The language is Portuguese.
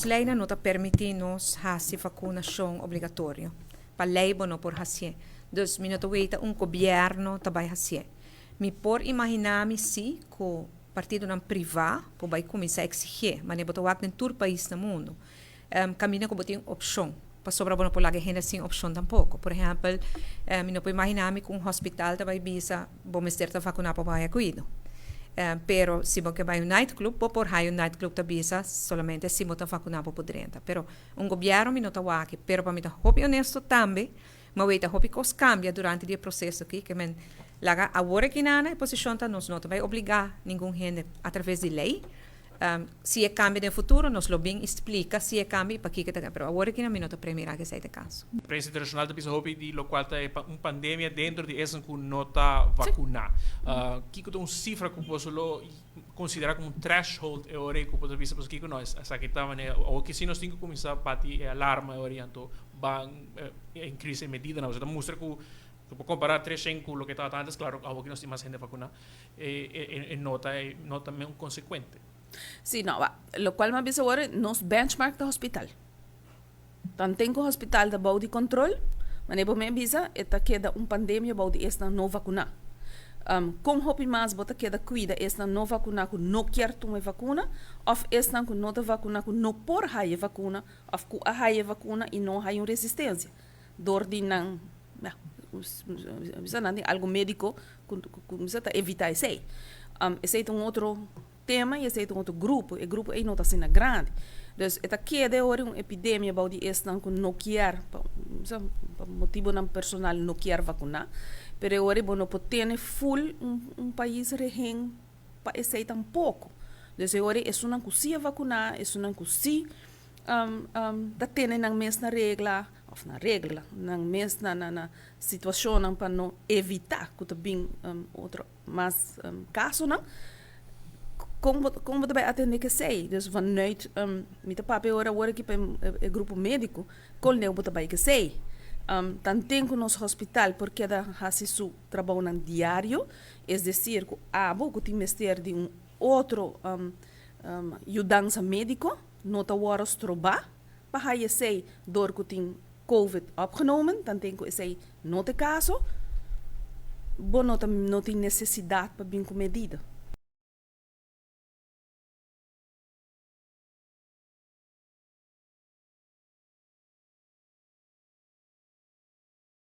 nos lei não está permitindo fazer vacunação obrigatória. Para lei não por fazer. Então, me não veita governo também fazer. Me por imaginar-me se que o partido não privado vai começar a exigir, mas não botar em todo o país no mundo. Caminha com botar opção. Para sobrar bom por lá que gente sem opção tampouco. Por exemplo, me não pode imaginar-me que hospital também bisa bom mestre vacunar para vai cuido. Pero se você vai nightclub, por raio nightclub tá bisa solamente se você vacunar por dentro. Pero governo me não tá aqui, pero para mim tá hopi honesto também, mas veita hopi cos cambia durante o processo aqui, que men laga agora que na posição tá nos não vai obrigar ninguém gente através de lei. Se é cambio no futuro, nos lo bem explica se é cambio para que está, pero agora que não me não tá primeira que seja caso. A prensa internacional está pensando que lo qual é uma pandemia dentro de essa que não está vacunada. Que é uma cifra que posso considerar como threshold é hora que pode ser porque nós essa que estava né ou que se nós temos que começar a bater alarma oriento van em crise medida não, então mostra que para comparar 3 com o que estava antes, claro, algo que nós temos mais gente vacunada, nota mesmo consequente. Sim, não, lo qual me avisa agora, nos benchmark do hospital. Então, tem o hospital da bau de controle, mas nem me avisa, eta queda pandemia bau de esta não vacunar. Com hopi mais bota queda cuida esta não vacunar com não quer tomar vacuna, ou esta com não vacunar com não por haie vacuna, ou com a haie vacuna e não haie resistência. Dor de não, algo médico, que evitar isso aí. Esse é outro tema e esse é outro grupo, e grupo aí não está sendo grande. Então, esta queda é uma epidemia para esta que não quer, por motivo não personal não quer vacunar, mas agora não pode ter full país regen para esse tão pouco. Então, agora é uma coisa vacunar, é uma coisa da ter na mesma regra, ou na regra, na mesma na situação para não evitar que também outro mais caso não. Como daarbij atender que sei, dus vanuit met de papi agora aqui para o grupo médico, com o daarbij que sei, também com nosso hospital porque da faz seu trabalho no diário, é decir, que há pouco tem mestre de outro ajudança médico, não tá horas trabalhar, para aí sei dor que tem COVID opgenomen, também que sei não tem caso, bom não tem necessidade para vir com medida.